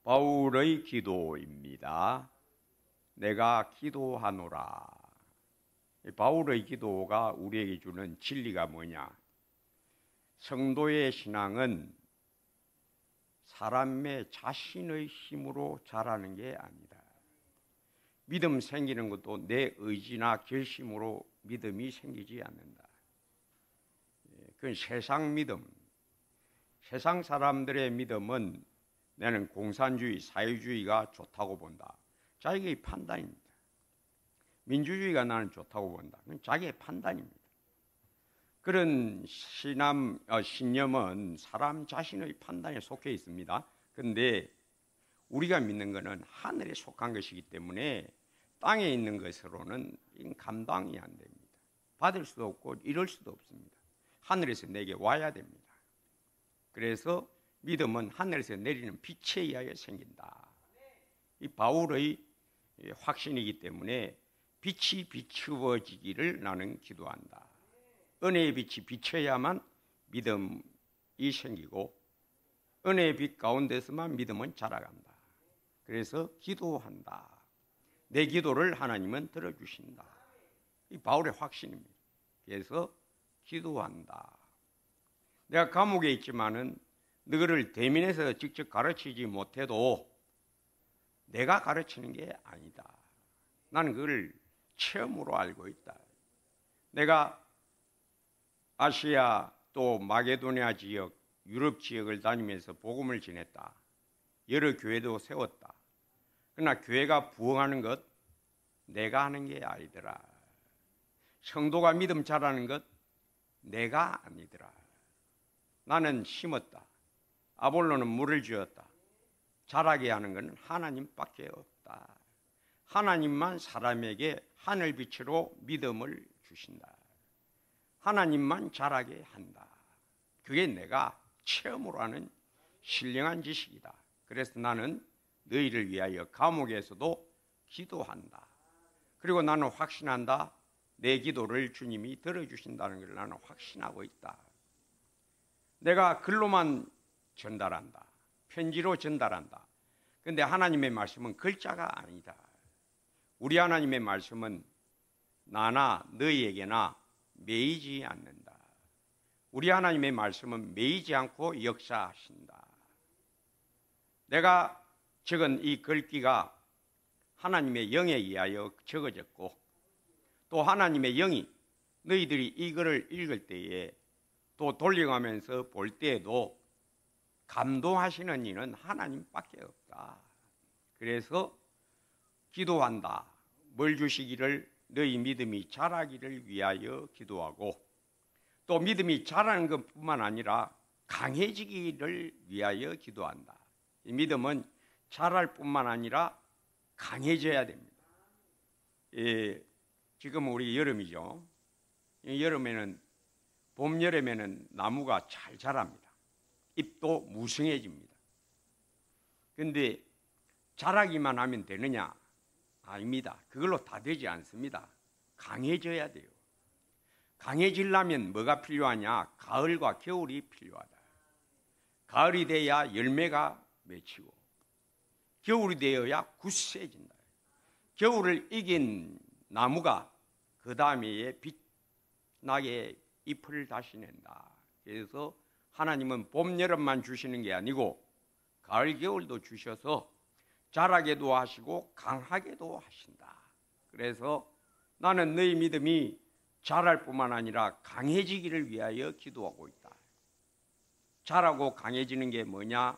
바울의 기도입니다. 내가 기도하노라. 바울의 기도가 우리에게 주는 진리가 뭐냐? 성도의 신앙은 사람의 자신의 힘으로 자라는 게 아니다. 믿음 생기는 것도 내 의지나 결심으로 믿음이 생기지 않는다. 그건 세상 믿음. 세상 사람들의 믿음은 나는 공산주의, 사회주의가 좋다고 본다. 자기의 판단입니다. 민주주의가 나는 좋다고 본다. 그건 자기의 판단입니다. 그런 신념은 사람 자신의 판단에 속해 있습니다. 그런데 우리가 믿는 것은 하늘에 속한 것이기 때문에 땅에 있는 것으로는 감당이 안 됩니다. 받을 수도 없고 이룰 수도 없습니다. 하늘에서 내게 와야 됩니다. 그래서 믿음은 하늘에서 내리는 빛에 의하여 생긴다. 이 바울의 확신이기 때문에 빛이 비추어지기를 나는 기도한다. 은혜의 빛이 비춰야만 믿음이 생기고 은혜의 빛 가운데서만 믿음은 자라간다. 그래서 기도한다. 내 기도를 하나님은 들어주신다. 이 바울의 확신입니다. 그래서 기도한다. 내가 감옥에 있지만은 너희를 대면에서 직접 가르치지 못해도 내가 가르치는 게 아니다. 나는 그걸 체험으로 알고 있다. 내가 아시아 또 마게도니아 지역, 유럽 지역을 다니면서 복음을 전했다. 여러 교회도 세웠다. 그러나 교회가 부흥하는 것 내가 하는 게 아니더라. 성도가 믿음 자라는 것 내가 아니더라. 나는 심었다. 아볼로는 물을 주었다. 자라게 하는 것은 하나님밖에 없다. 하나님만 사람에게 하늘빛으로 믿음을 주신다. 하나님만 자라게 한다. 그게 내가 체험으로 하는 신령한 지식이다. 그래서 나는 너희를 위하여 감옥에서도 기도한다. 그리고 나는 확신한다. 내 기도를 주님이 들어주신다는 걸 나는 확신하고 있다. 내가 글로만 전달한다. 편지로 전달한다. 그런데 하나님의 말씀은 글자가 아니다. 우리 하나님의 말씀은 나나 너희에게나 매이지 않는다. 우리 하나님의 말씀은 매이지 않고 역사하신다. 내가 적은 이 글귀가 하나님의 영에 의하여 적어졌고 또 하나님의 영이 너희들이 이 글을 읽을 때에 또 돌려가면서 볼 때에도 감동하시는 이는 하나님밖에 없다. 그래서 기도한다. 뭘 주시기를? 너희 믿음이 자라기를 위하여 기도하고 또 믿음이 자라는 것뿐만 아니라 강해지기를 위하여 기도한다. 이 믿음은 자랄 뿐만 아니라 강해져야 됩니다. 지금 우리 여름이죠. 여름에는 봄, 여름에는 나무가 잘 자랍니다. 잎도 무성해집니다. 그런데 자라기만 하면 되느냐? 아닙니다. 그걸로 다 되지 않습니다. 강해져야 돼요. 강해지려면 뭐가 필요하냐? 가을과 겨울이 필요하다. 가을이 돼야 열매가 맺히고 겨울이 되어야 굳세진다. 겨울을 이긴 나무가 그 다음에 빛나게 잎을 다시 낸다. 그래서 하나님은 봄, 여름만 주시는 게 아니고 가을, 겨울도 주셔서 자라게도 하시고 강하게도 하신다. 그래서 나는 너희 믿음이 자랄 뿐만 아니라 강해지기를 위하여 기도하고 있다. 자라고 강해지는 게 뭐냐?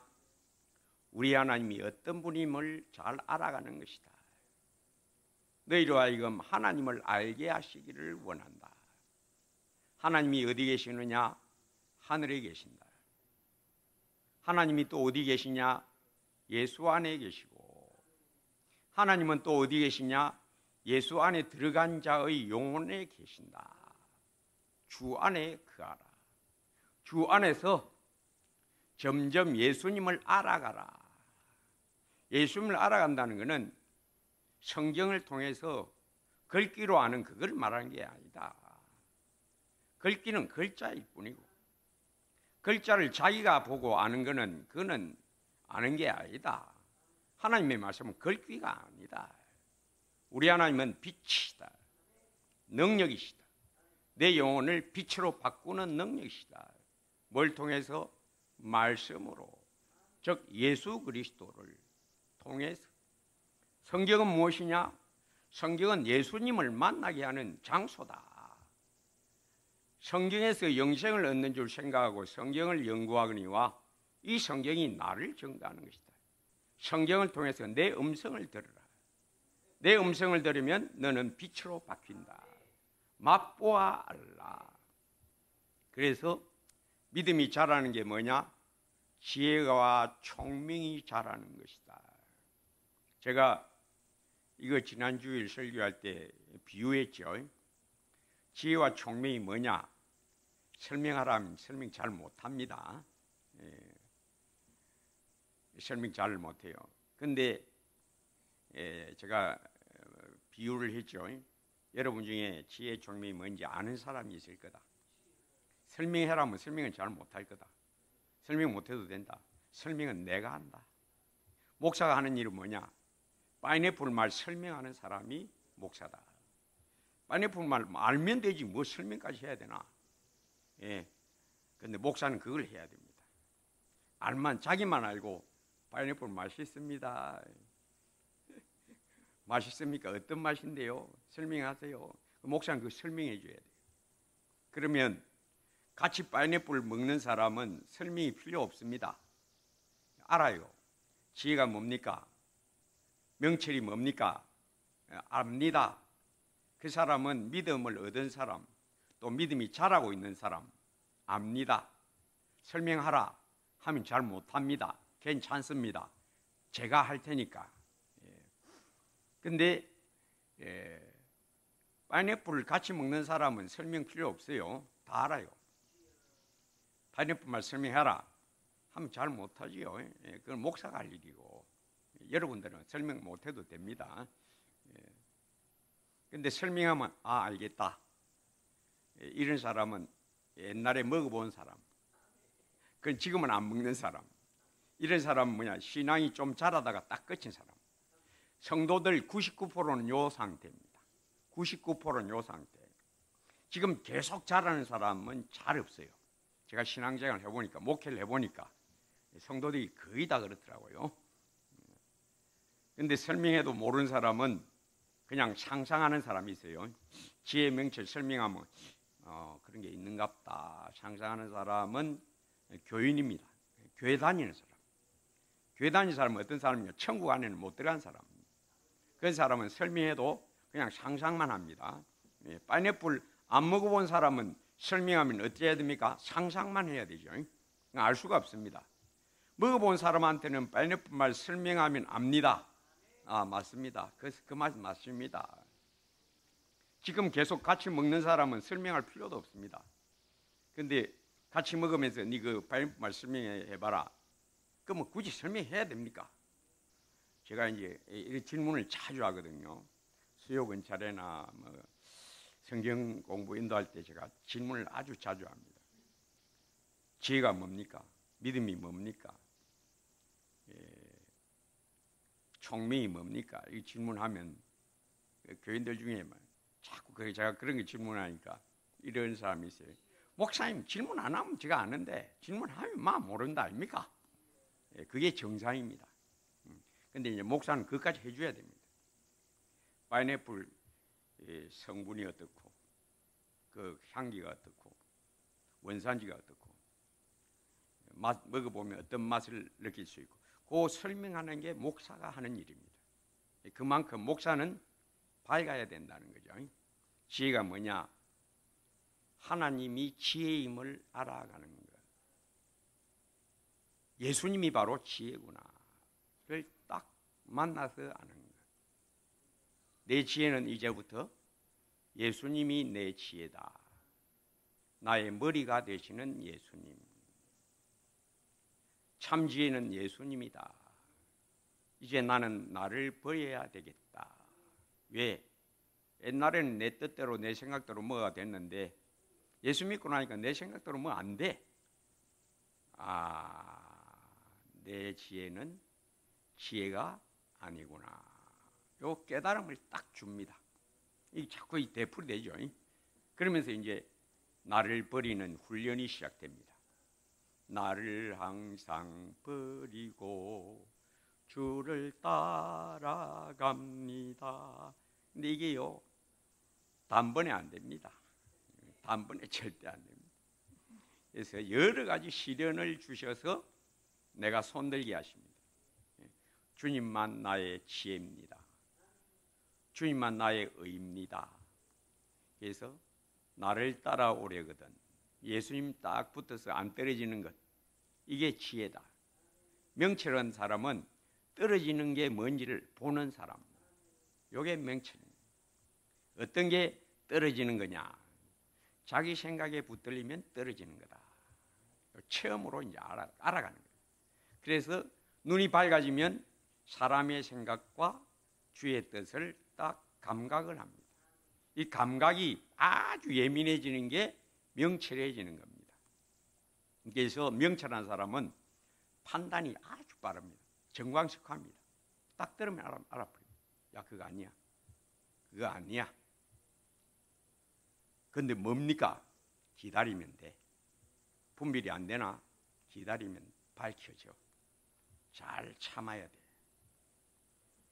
우리 하나님이 어떤 분임을 잘 알아가는 것이다. 너희로 하여금 하나님을 알게 하시기를 원한다. 하나님이 어디 계시느냐? 하늘에 계신다. 하나님이 또 어디 계시냐? 예수 안에 계시고 하나님은 또 어디 계시냐? 예수 안에 들어간 자의 영혼에 계신다. 주 안에 거하라. 주 안에서 점점 예수님을 알아가라. 예수님을 알아간다는 것은 성경을 통해서 글귀로 아는 그걸 말하는 게 아니다. 글귀는 글자일 뿐이고 글자를 자기가 보고 아는 것은 그거는 아는 게 아니다. 하나님의 말씀은 글귀가 아니다. 우리 하나님은 빛이시다. 능력이시다. 내 영혼을 빛으로 바꾸는 능력이시다. 뭘 통해서? 말씀으로, 즉 예수 그리스도를 통해서. 성경은 무엇이냐? 성경은 예수님을 만나게 하는 장소다. 성경에서 영생을 얻는 줄 생각하고 성경을 연구하거니와 이 성경이 나를 증거하는 것이다. 성경을 통해서 내 음성을 들으라. 내 음성을 들으면 너는 빛으로 바뀐다. 맛보아 알라. 그래서 믿음이 자라는 게 뭐냐? 지혜와 총명이 자라는 것이다. 제가 이거 지난 주일 설교할 때 비유했죠. 지혜와 총명이 뭐냐? 설명하라면 설명 잘 못합니다. 설명 잘 못해요. 근데 제가 비유를 했죠. 여러분 중에 지혜, 총명이 뭔지 아는 사람이 있을 거다. 설명해라면 설명은 잘 못할 거다. 설명 못해도 된다. 설명은 내가 한다. 목사가 하는 일은 뭐냐? 파인애플 말 설명하는 사람이 목사다. 파인애플 말 알면 되지 뭐 설명까지 해야 되나? 근데 목사는 그걸 해야 됩니다. 자기만 알고 파인애플 맛있습니다. 맛있습니까? 어떤 맛인데요? 설명하세요. 목사는 그거 설명해 줘야 돼요. 그러면 같이 파인애플 먹는 사람은 설명이 필요 없습니다. 알아요. 지혜가 뭡니까? 명철이 뭡니까? 압니다. 그 사람은 믿음을 얻은 사람, 또 믿음이 자라고 있는 사람 압니다. 설명하라 하면 잘 못합니다. 괜찮습니다. 제가 할 테니까. 근데 파인애플을 같이 먹는 사람은 설명 필요 없어요. 다 알아요. 파인애플 말 설명해라 하면 잘 못하지요. 그건 목사가 할 일이고 여러분들은 설명 못해도 됩니다. 근데 설명하면 알겠다. 이런 사람은 옛날에 먹어본 사람, 그건 지금은 안 먹는 사람. 이런 사람은 뭐냐? 신앙이 좀 자라다가 딱 끝인 사람. 성도들 99%는 요 상태입니다. 99%는 요 상태. 지금 계속 자라는 사람은 잘 없어요. 제가 신앙생활을 해보니까, 목회를 해보니까 성도들이 거의 다 그렇더라고요. 근데 설명해도 모르는 사람은 그냥 상상하는 사람이 있어요. 지혜, 명철 설명하면 그런 게 있는갑다 상상하는 사람은 교인입니다. 교회 다니는 사람. 교회 다니는 사람은 어떤 사람이냐? 천국 안에는 못 들어간 사람입니다. 그 사람은 설명해도 그냥 상상만 합니다. 파인애플 안 먹어본 사람은 설명하면 어떻게 해야 됩니까? 상상만 해야 되죠. 알 수가 없습니다. 먹어본 사람한테는 파인애플 말 설명하면 압니다. 맞습니다. 그 말 맞습니다. 지금 계속 같이 먹는 사람은 설명할 필요도 없습니다. 근데 같이 먹으면서 니 그 파인애플 말 설명해봐라. 그러면 굳이 설명해야 됩니까? 제가 이제 이런 질문을 자주 하거든요. 수요 권찰회나 뭐 성경 공부 인도할 때 제가 질문을 아주 자주 합니다. 지혜가 뭡니까? 믿음이 뭡니까? 총명이 뭡니까? 이 질문하면 교인들 중에 자꾸 제가 그런 거 질문하니까 이런 사람이 있어요. 목사님 질문 안 하면 제가 아는데 질문하면 모른다 아닙니까? 그게 정상입니다. 근데 이제 목사는 그것까지 해줘야 됩니다. 파인애플 성분이 어떻고, 그 향기가 어떻고, 원산지가 어떻고, 먹어보면 어떤 맛을 느낄 수 있고, 그 설명하는 게 목사가 하는 일입니다. 그만큼 목사는 밝아야 된다는 거죠. 지혜가 뭐냐? 하나님이 지혜임을 알아가는 것. 예수님이 바로 지혜구나를 딱 만나서 아는 것. 내 지혜는 이제부터 예수님이 내 지혜다. 나의 머리가 되시는 예수님. 참 지혜는 예수님이다. 이제 나는 나를 버려야 되겠다. 왜? 옛날에는 내 뜻대로 내 생각대로 뭐가 됐는데 예수 믿고 나니까 내 생각대로 뭐 안 돼. 내 지혜는 지혜가 아니구나. 요 깨달음을 딱 줍니다. 이 자꾸 이 되풀이되죠. 그러면서 이제 나를 버리는 훈련이 시작됩니다. 나를 항상 버리고 주를 따라갑니다. 근데 이게요, 단번에 안 됩니다. 단번에 절대 안 됩니다. 그래서 여러 가지 시련을 주셔서 내가 손들게 하십니다. 주님만 나의 지혜입니다. 주님만 나의 의입니다. 그래서 나를 따라오려거든 예수님 딱 붙어서 안 떨어지는 것, 이게 지혜다. 명철한 사람은 떨어지는 게 뭔지를 보는 사람, 이게 명철입니다. 어떤 게 떨어지는 거냐? 자기 생각에 붙들리면 떨어지는 거다. 체험으로 이제 알아가는 거예요. 그래서 눈이 밝아지면 사람의 생각과 주의 뜻을 딱 감각을 합니다. 이 감각이 아주 예민해지는 게 명철해지는 겁니다. 그래서 명철한 사람은 판단이 아주 빠릅니다. 정광석합니다. 딱 들으면 알아버립니다. 야, 그거 아니야. 그거 아니야. 근데 뭡니까? 기다리면 돼. 분별이 안 되나? 기다리면 밝혀져. 잘 참아야 돼.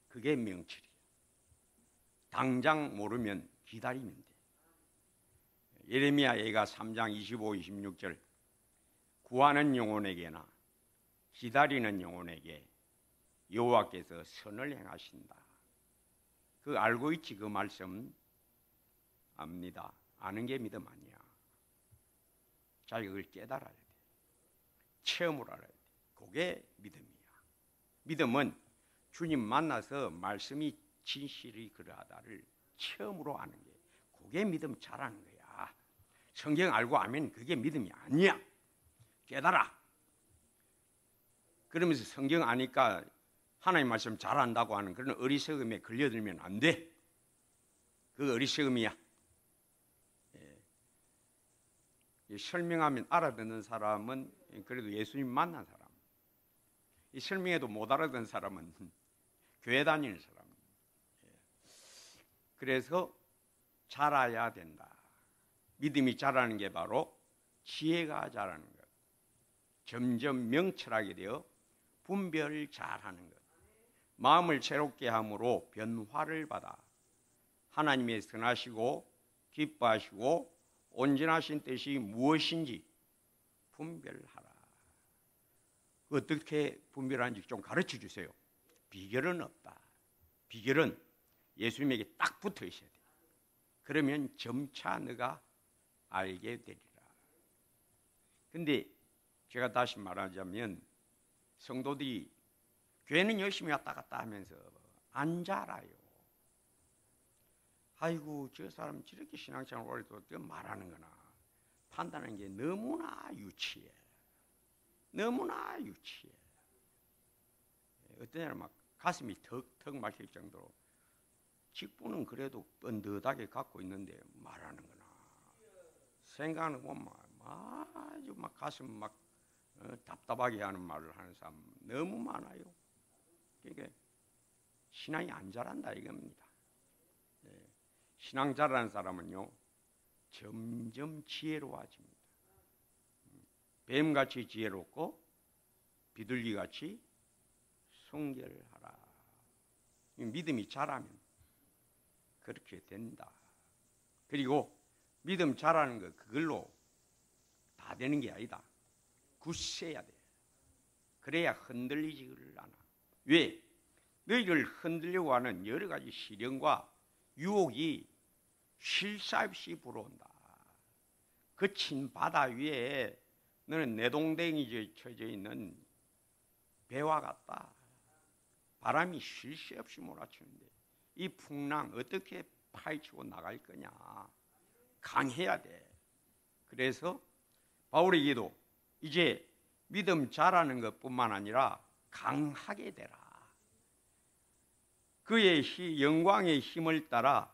그게 명철이야. 당장 모르면 기다리면 돼. 예레미야 예가 3장 25, 26절 구하는 영혼에게나 기다리는 영혼에게 여호와께서 선을 행하신다. 그 알고 있지? 그 말씀 압니다. 아는 게 믿음 아니야. 자기가 그걸 깨달아야 돼. 체험으로 알아야 돼. 그게 믿음이야. 믿음은 주님 만나서 말씀이 진실이 그러하다를 체험으로 아는 게, 그게 믿음 잘하는 거야. 성경 알고 하면 그게 믿음이 아니야. 깨달아. 그러면서 성경 아니까 하나님 말씀 잘한다고 하는 그런 어리석음에 걸려들면 안 돼. 그 어리석음이야. 설명하면 알아듣는 사람은 그래도 예수님 만난 사람, 이 설명해도 못 알아듣는 사람은 교회 다니는 사람. 그래서 자라야 된다. 믿음이 자라는 게 바로 지혜가 자라는 것. 점점 명철하게 되어 분별을 잘하는 것. 마음을 새롭게 함으로 변화를 받아 하나님의 선하시고 기뻐하시고 온전하신 뜻이 무엇인지 분별하라. 어떻게 분별하는지 좀 가르쳐 주세요. 비결은 없다. 비결은 예수님에게 딱 붙어 있어야 돼. 그러면 점차 너가 알게 되리라. 근데 제가 다시 말하자면 성도들이 교회는 열심히 왔다 갔다 하면서 안 자라요. 아이고, 저 사람 저렇게 신앙생활 오래도 말하는 거나 판단하는 게 너무나 유치해. 너무나 유치해. 어떤 사람은 막 가슴이 턱턱 막힐 정도로 직분은 그래도 뻔듯하게 갖고 있는데 말하는 거나 생각하는 거 보면 아주 막 가슴 막 답답하게 하는 말을 하는 사람 너무 많아요. 그러니까 신앙이 안 자란다 이겁니다. 신앙 잘하는 사람은요 점점 지혜로워집니다. 뱀같이 지혜롭고 비둘기같이 순결하라. 믿음이 자라면 그렇게 된다. 그리고 믿음 자라는 거 그걸로 다 되는 게 아니다. 굳세야 돼. 그래야 흔들리지를 않아. 왜? 너희를 흔들려고 하는 여러 가지 시련과 유혹이 쉴 새 없이 불어온다. 거친 바다 위에 너는 내동댕이 쳐져 있는 배와 같다. 바람이 쉴 새 없이 몰아치는데 이 풍랑 어떻게 파헤치고 나갈 거냐. 강해야 돼. 그래서 바울에게도 이제 믿음 잘하는 것뿐만 아니라 강하게 되라. 그의 영광의 힘을 따라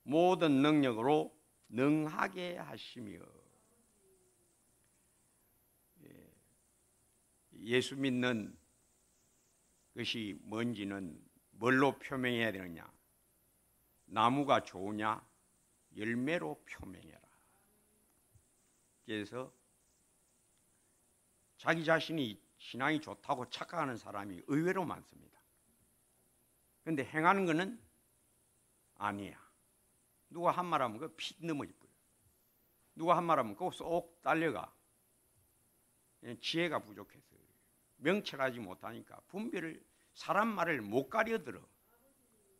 모든 능력으로 능하게 하시며. 예수 믿는 그것이 뭔지는 뭘로 표명해야 되느냐? 나무가 좋으냐? 열매로 표명해라. 그래서 자기 자신이 신앙이 좋다고 착각하는 사람이 의외로 많습니다. 그런데 행하는 것은 아니야. 누가 한 말하면 그 피 넘어질 거예요. 누가 한 말하면 그거 쏙 딸려가. 지혜가 부족해서 명철하지 못하니까 분별을 사람 말을 못 가려들어.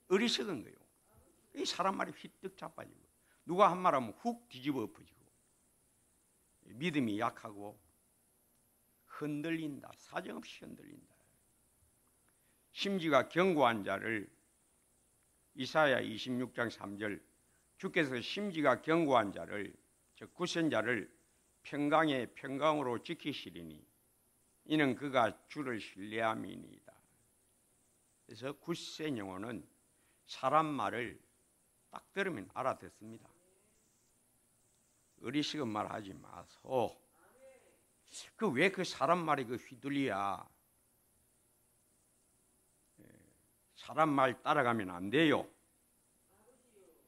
어리석은 거예요. 이 사람 말이 휘뜩 자빠지고 누가 한 말하면 훅 뒤집어 엎어지고 믿음이 약하고 흔들린다. 사정없이 흔들린다. 심지가 견고한 자를 이사야 26장 3절 주께서 심지가 견고한 자를 즉 굳센 자를 평강의 평강으로 지키시리니 이는 그가 주를 신뢰함이니이다. 그래서 굳센 영혼은 사람 말을 딱 들으면 알아듣습니다. 어리석은 말 하지 마소. 왜 그 사람 말이 그 휘둘리야? 사람 말 따라가면 안 돼요.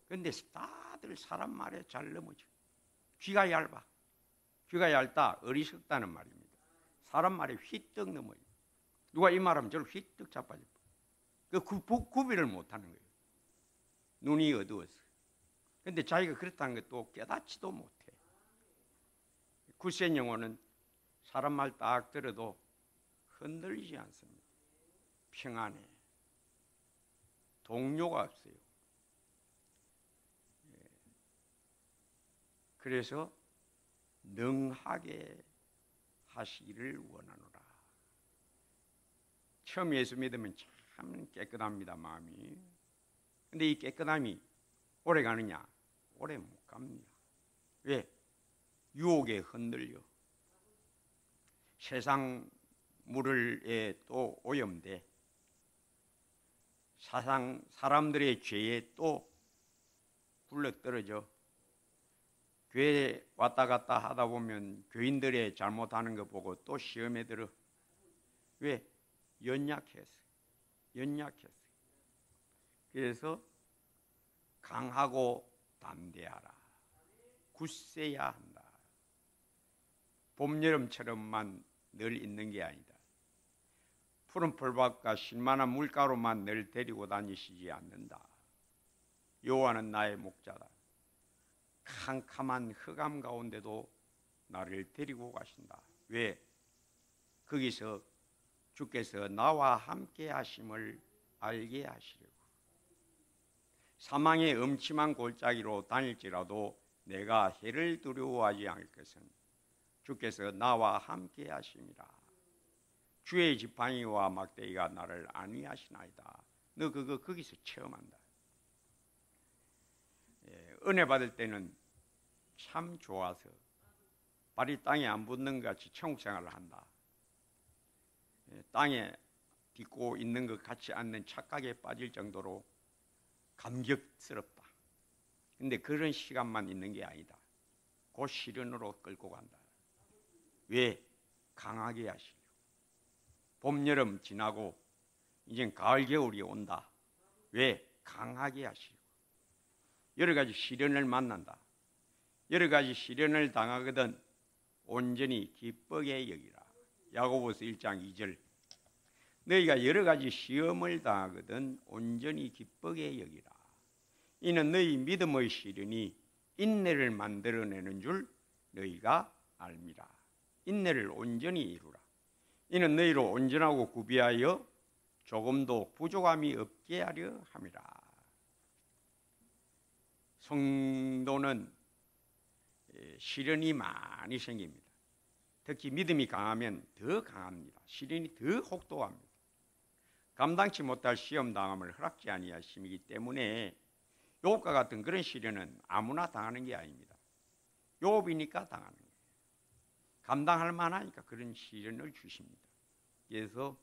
그런데 다들 사람 말에 잘 넘어져. 귀가 얇아. 귀가 얇다 어리석다는 말입니다. 사람 말에 휘떡 넘어져. 누가 이 말하면 저를 휘떡 자빠져. 구비를 못하는 거예요. 눈이 어두워서. 그런데 자기가 그렇다는 것도 깨닫지도 못해. 굳센 영혼은 사람 말 딱 들어도 흔들리지 않습니다. 평안해. 동료가 없어요. 그래서 능하게 하시기를 원하노라. 처음 예수 믿으면 참 깨끗합니다, 마음이. 근데 이 깨끗함이 오래 가느냐? 오래 못 갑니다. 왜? 유혹에 흔들려. 세상 물에 또 오염돼. 사람들의 죄에 또 굴러떨어져. 교회 왔다 갔다 하다 보면 교인들의 잘못하는 거 보고 또 시험에 들어. 왜? 연약해서. 그래서 강하고 담대하라. 굳세야 한다. 봄, 여름처럼만 늘 있는 게 아니다. 푸른 풀밭과 신만한 물가로만 늘 데리고 다니시지 않는다. 여호와는 나의 목자다. 캄캄한 흑암 가운데도 나를 데리고 가신다. 왜? 거기서 주께서 나와 함께 하심을 알게 하시려고. 사망의 음침한 골짜기로 다닐지라도 내가 해를 두려워하지 않을 것은 주께서 나와 함께 하심이라. 주의 지팡이와 막대기가 나를 안위하시나이다. 너 그거 거기서 체험한다. 은혜 받을 때는 참 좋아서 발이 땅에 안 붙는 것 같이 천국 생활을 한다. 땅에 딛고 있는 것 같지 않는 착각에 빠질 정도로 감격스럽다. 근데 그런 시간만 있는 게 아니다. 그 시련으로 끌고 간다. 왜? 강하게 하시려고. 봄, 여름 지나고 이젠 가을, 겨울이 온다. 왜? 강하게 하시려고. 여러 가지 시련을 만난다. 여러 가지 시련을 당하거든 온전히 기쁘게 여기라. 야고보서 1장 2절. 너희가 여러 가지 시험을 당하거든 온전히 기쁘게 여기라. 이는 너희 믿음의 시련이 인내를 만들어내는 줄 너희가 알미라. 인내를 온전히 이루라. 이는 너희로 온전하고 구비하여 조금도 부족함이 없게 하려 함이라. 성도는 시련이 많이 생깁니다. 특히 믿음이 강하면 더 강합니다. 시련이 더 혹독합니다. 감당치 못할 시험 당함을 허락지 아니하심이기 때문에 욥과 같은 그런 시련은 아무나 당하는 게 아닙니다. 욥이니까 당하는 거예요. 감당할 만하니까 그런 시련을 주십니다. 그래서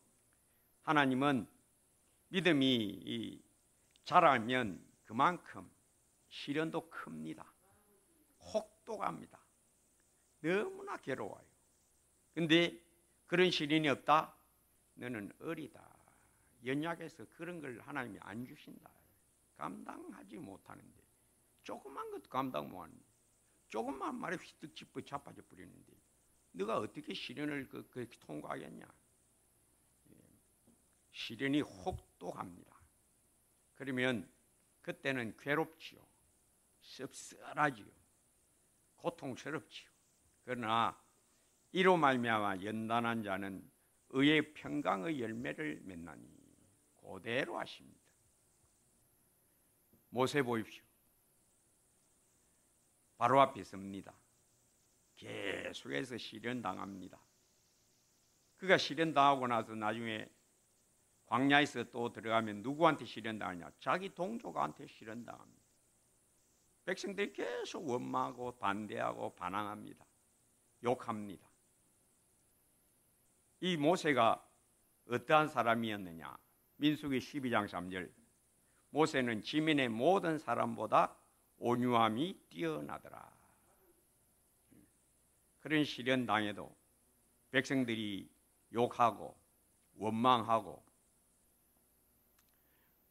하나님은 믿음이 자라면 그만큼 시련도 큽니다. 혹독합니다. 너무나 괴로워요. 근데 그런 시련이 없다? 너는 어리다. 연약해서 그런 걸 하나님이 안 주신다. 감당하지 못하는데, 조그만 것도 감당 못하는데, 조그만 말에 휘뜩 짚어 자빠져 버리는데 네가 어떻게 시련을 그렇게 통과하겠냐. 시련이 혹독합니다. 그러면 그때는 괴롭지요, 씁쓸하지요, 고통스럽지요. 그러나 이로 말미암아 연단한 자는 의의 평강의 열매를 맺나니 그대로 하십니다. 모세 보십시오. 바로 앞에 섭니다. 계속해서 시련당합니다. 그가 시련당하고 나서 나중에 광야에서 또 들어가면 누구한테 시련당하냐? 자기 동족한테 시련당합니다. 백성들이 계속 원망하고 반대하고 반항합니다. 욕합니다. 이 모세가 어떠한 사람이었느냐? 민수기 12장 3절, 모세는 지면의 모든 사람보다 온유함이 뛰어나더라. 그런 시련 당해도 백성들이 욕하고 원망하고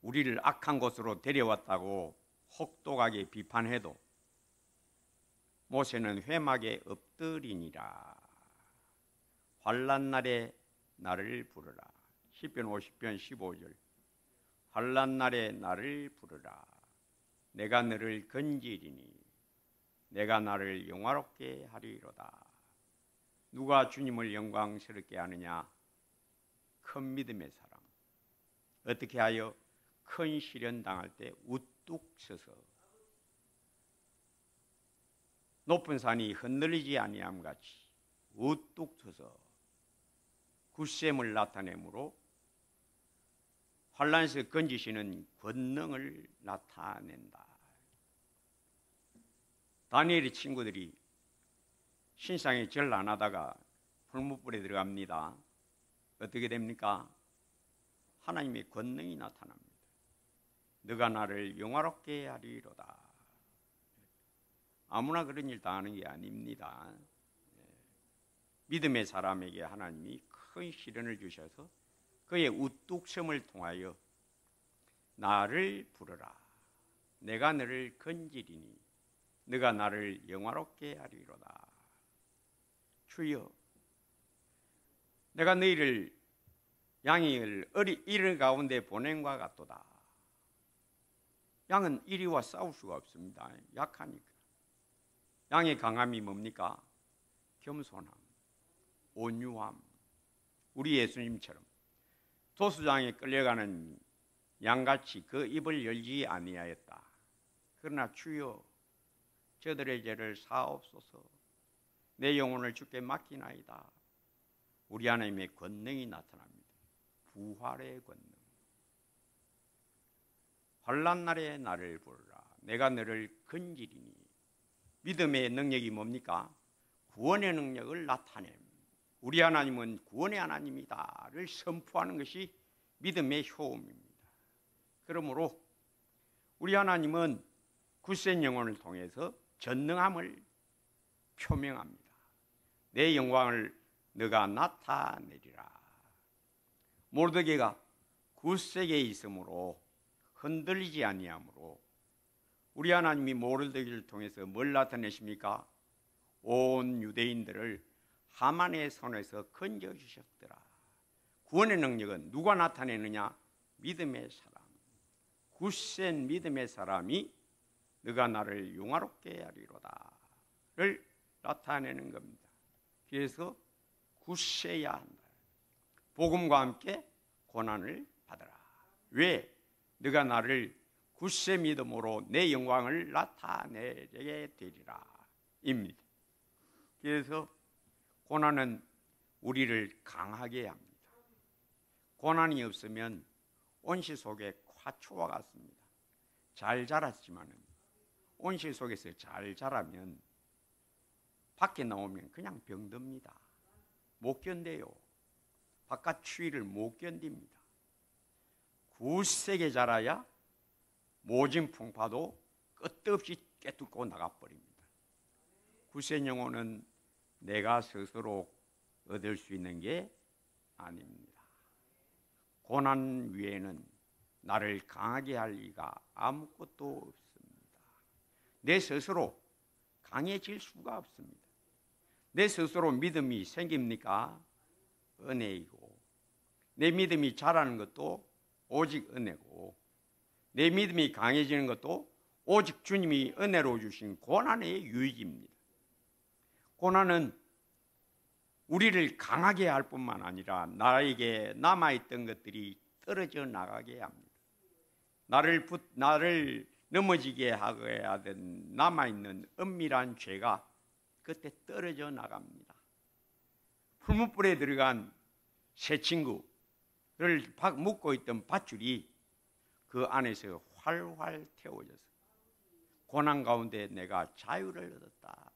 우리를 악한 곳으로 데려왔다고 혹독하게 비판해도 모세는 회막에 엎드리니라. 환난 날에 나를 부르라. 시편 50편 15절, 환난 날에 나를 부르라. 내가 너를 건지리니 내가 나를 영화롭게 하리로다. 누가 주님을 영광스럽게 하느냐? 큰 믿음의 사람. 어떻게 하여? 큰 시련 당할 때 우뚝 서서 높은 산이 흔들리지 아니함 같이 우뚝 서서 굳셈을 나타내므로 환난에서 건지시는 권능을 나타낸다. 다니엘의 친구들이 신상에 절 안 하다가 풀무불에 들어갑니다. 어떻게 됩니까? 하나님의 권능이 나타납니다. 너가 나를 영화롭게 하리로다. 아무나 그런 일 당하는 게 아닙니다. 믿음의 사람에게 하나님이 큰 시련을 주셔서 그의 우뚝섬을 통하여 나를 부르라. 내가 너를 건지리니 너가 나를 영화롭게 하리로다. 주여, 내가 너희를 양을 이른 가운데 보낸과 같도다. 양은 이리와 싸울 수가 없습니다. 약하니까. 양의 강함이 뭡니까? 겸손함, 온유함. 우리 예수님처럼 도수장에 끌려가는 양같이 그 입을 열지 아니하였다. 그러나 주여, 저들의 죄를 사옵소서. 내 영혼을 주께 맡기나이다. 우리 하나님의 권능이 나타납니다. 부활의 권능. 환난 날에 나를 부르라. 내가 너를 건지리니. 믿음의 능력이 뭡니까? 구원의 능력을 나타냄. 우리 하나님은 구원의 하나님이다를 선포하는 것이 믿음의 효험입니다. 그러므로 우리 하나님은 굳센 영혼을 통해서 전능함을 표명합니다. 내 영광을 너가 나타내리라. 모르드게가 굳세게 있으므로 흔들리지 아니하므로 우리 하나님이 모르드게를 통해서 뭘 나타내십니까? 온 유대인들을 하만의 손에서 건져주셨더라. 구원의 능력은 누가 나타내느냐? 믿음의 사람. 굳센 믿음의 사람이 너가 나를 영화롭게 하리로다를 나타내는 겁니다. 그래서 굳세야 한다. 복음과 함께 고난을 받아라. 왜? 너가 나를 굳세 믿음으로 내 영광을 나타내게 되리라 입니다. 그래서 고난은 우리를 강하게 합니다. 고난이 없으면 온실 속의 화초와 같습니다. 잘 자랐지만은 온실 속에서 잘 자라면 밖에 나오면 그냥 병듭니다. 못 견뎌요. 바깥 추위를 못 견딥니다. 굳세게 자라야 모진 풍파도 끝없이 깨뚫고 나가버립니다. 굳센 영혼은 내가 스스로 얻을 수 있는 게 아닙니다. 고난 위에는 나를 강하게 할 리가 아무것도 없습니다. 내 스스로 강해질 수가 없습니다. 내 스스로 믿음이 생깁니까? 은혜이고, 내 믿음이 자라는 것도 오직 은혜고, 내 믿음이 강해지는 것도 오직 주님이 은혜로 주신 고난의 유익입니다. 고난은 우리를 강하게 할 뿐만 아니라 나에게 남아있던 것들이 떨어져 나가게 합니다. 나를 넘어지게 하게 하던 남아있는 은밀한 죄가 그때 떨어져 나갑니다. 풀무불에 들어간 새 친구를 묶고 있던 밧줄이 그 안에서 활활 태워져서 고난 가운데 내가 자유를 얻었다.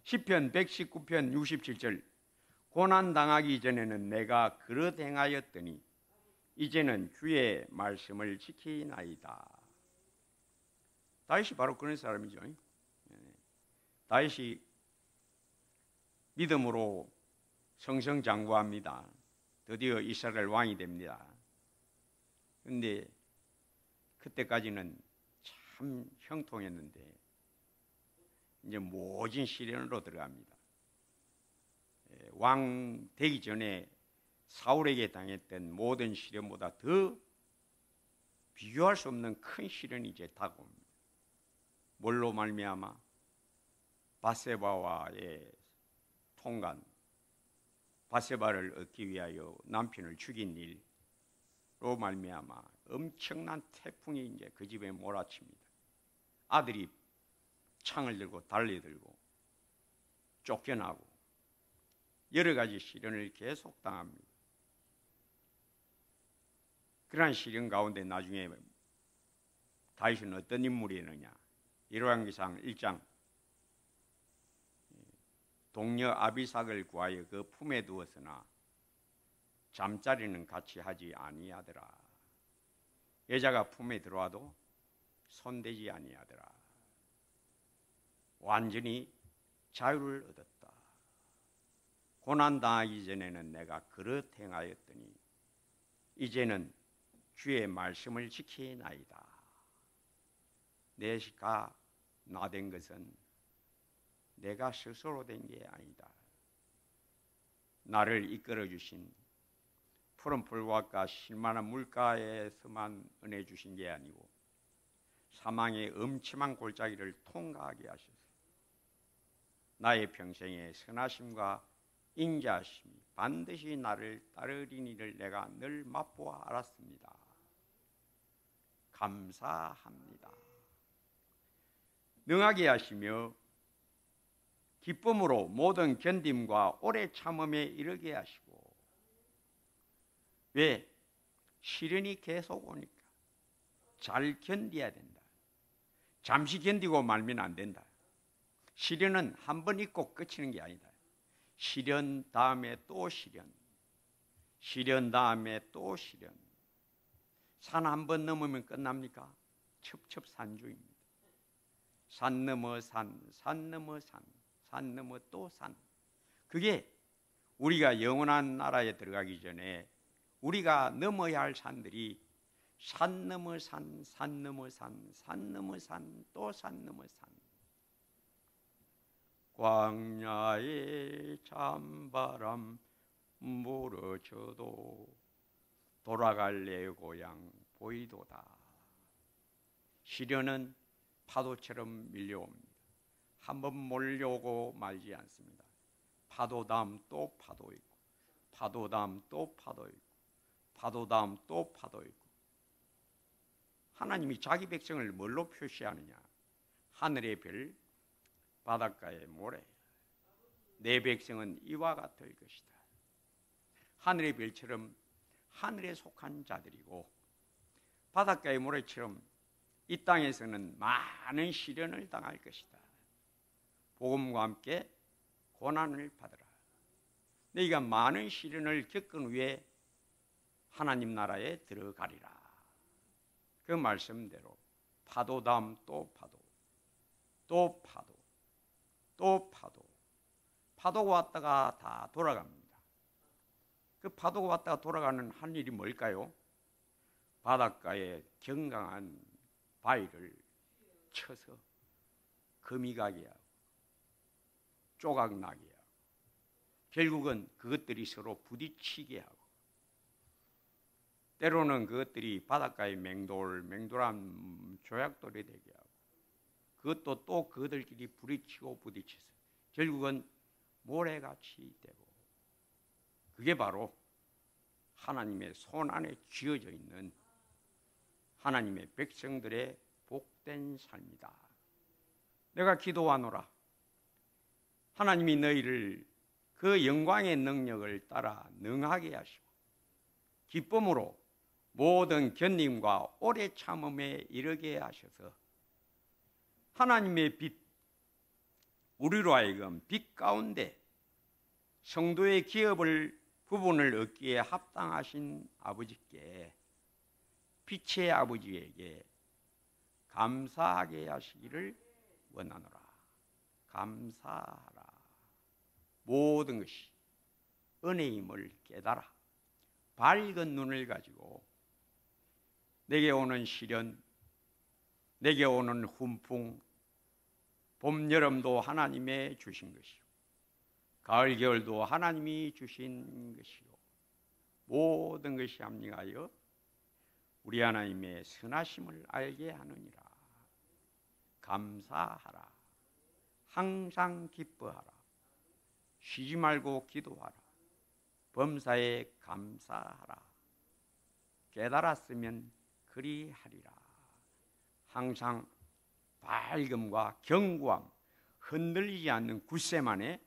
시편 119편 67절, 고난당하기 전에는 내가 그릇 행하였더니 이제는 주의 말씀을 지키나이다. 다윗이 바로 그런 사람이죠. 다윗이 믿음으로 성성장구합니다. 드디어 이스라엘 왕이 됩니다. 그런데 그때까지는 참 형통했는데 이제 모진 시련으로 들어갑니다. 왕 되기 전에 사울에게 당했던 모든 시련보다 더 비교할 수 없는 큰 시련이 이제 다가옵니다. 뭘로 말미암아? 밧세바와의 통간, 밧세바를 얻기 위하여 남편을 죽인 일로 말미암아 엄청난 태풍이 이제 그 집에 몰아칩니다. 아들이 창을 들고 달려들고 쫓겨나고 여러 가지 시련을 계속 당합니다. 그러한 시련 가운데 나중에 다윗은 어떤 인물이었느냐? 열왕기상 1장, 동료 아비삭을 구하여 그 품에 두었으나 잠자리는 같이 하지 아니하더라. 여자가 품에 들어와도 손대지 아니하더라. 완전히 자유를 얻었다. 고난당하기 전에는 내가 그릇 행하였더니 이제는 주의 말씀을 지키나이다. 내가 나된 것은 내가 스스로 된 게 아니다. 나를 이끌어 주신 푸른 풀밭과 실만한 물가에서만 은혜 주신 게 아니고 사망의 음침한 골짜기를 통과하게 하셔서 나의 평생의 선하심과 인자하심이 반드시 나를 따르리니를 내가 늘 맛보아 알았습니다. 감사합니다. 능하게 하시며 기쁨으로 모든 견딤과 오래 참음에 이르게 하시고. 왜? 시련이 계속 오니까 잘 견뎌야 된다. 잠시 견디고 말면 안 된다. 시련은 한 번 있고 끝이는 게 아니다. 시련 다음에 또 시련, 시련 다음에 또 시련. 산 한 번 넘으면 끝납니까? 첩첩산중입니다. 산 넘어 산, 산 넘어 산, 산 넘어 또 산. 그게 우리가 영원한 나라에 들어가기 전에 우리가 넘어야 할 산들이 산 넘어 산, 산 넘어 산, 산 넘어 산, 또 산 넘어 산. 광야의 찬바람 물어쳐도 돌아갈 내 고향 보이도다. 시련은 파도처럼 밀려옵니다. 한번 몰려오고 말지 않습니다. 파도 다음 또 파도 있고, 파도 다음 또 파도 있고, 파도 다음 또 파도 있고. 하나님이 자기 백성을 뭘로 표시하느냐? 하늘의 별, 바닷가의 모래. 내 백성은 이와 같을 것이다. 하늘의 별처럼 하늘에 속한 자들이고 바닷가의 모래처럼 이 땅에서는 많은 시련을 당할 것이다. 복음과 함께 고난을 받으라. 너희가 많은 시련을 겪은 후에 하나님 나라에 들어가리라. 그 말씀대로 파도 다음 또 파도, 또 파도, 또 파도. 파도가 왔다가 다 돌아갑니다. 그 파도가 왔다가 돌아가는 한 일이 뭘까요? 바닷가에 경강한 바위를 쳐서 금이 가게 하고 조각나게 하고 결국은 그것들이 서로 부딪히게 하고 때로는 그것들이 바닷가의 맹돌한 조약돌이 되게 하고 그것도 또 그들끼리 부딪히고 부딪혀서 결국은 모래같이 되고 그게 바로 하나님의 손 안에 쥐어져 있는 하나님의 백성들의 복된 삶이다. 내가 기도하노라. 하나님이 너희를 그 영광의 능력을 따라 능하게 하시고 기쁨으로 모든 견림과 오래 참음에 이르게 하셔서 하나님의 빛, 우리로 하여금 빛 가운데 성도의 부분을 얻기에 합당하신 아버지께 빛의 아버지에게 감사하게 하시기를 원하노라. 감사하라. 모든 것이 은혜임을 깨달아 밝은 눈을 가지고 내게 오는 시련, 내게 오는 훈풍, 봄, 여름도 하나님의 주신 것이요 가을, 겨울도 하나님이 주신 것이요 모든 것이 합리하여 우리 하나님의 선하심을 알게 하느니라. 감사하라. 항상 기뻐하라. 쉬지 말고 기도하라. 범사에 감사하라. 깨달았으면 그리하리라. 항상 밝음과 견고함, 흔들리지 않는 굳셈 안에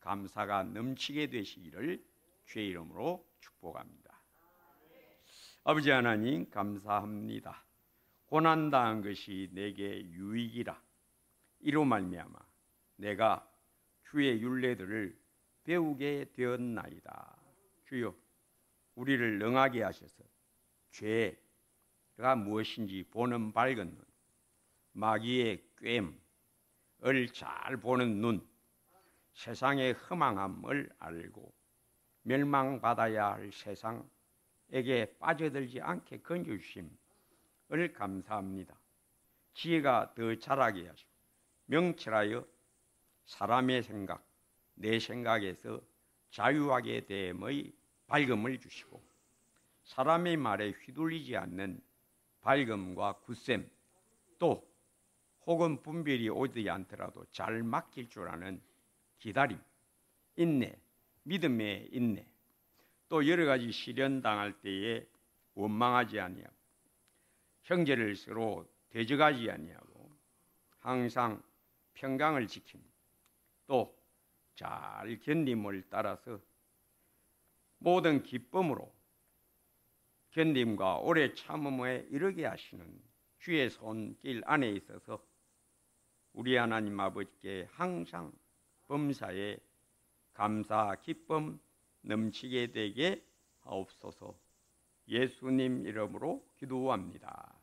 감사가 넘치게 되시기를 주의 이름으로 축복합니다. 아버지 하나님 감사합니다. 고난당한 것이 내게 유익이라. 이로 말미암아 내가 주의 율례들을 배우게 되었나이다. 주여 우리를 능하게 하셔서 죄가 무엇인지 보는 밝은 눈, 마귀의 꾀임을 잘 보는 눈, 세상의 허망함을 알고 멸망받아야 할 세상에게 빠져들지 않게 건져주심을 감사합니다. 지혜가 더 자라게 하시고 명철하여 사람의 생각, 내 생각에서 자유하게 됨의 밝음을 주시고 사람의 말에 휘둘리지 않는 밝음과 굳셈, 또 혹은 분별이 오지 않더라도 잘 맡길 줄 아는 기다림, 인내, 믿음의 인내, 또 여러 가지 시련 당할 때에 원망하지 아니하고 형제를 서로 대적하지 아니하고 항상 평강을 지킴, 또 잘 견딤을 따라서 모든 기쁨으로 견딤과 오래 참음에 이르게 하시는 주의 손길 안에 있어서 우리 하나님 아버지께 항상 범사에 감사 기쁨 넘치게 되게 하옵소서. 예수님 이름으로 기도합니다.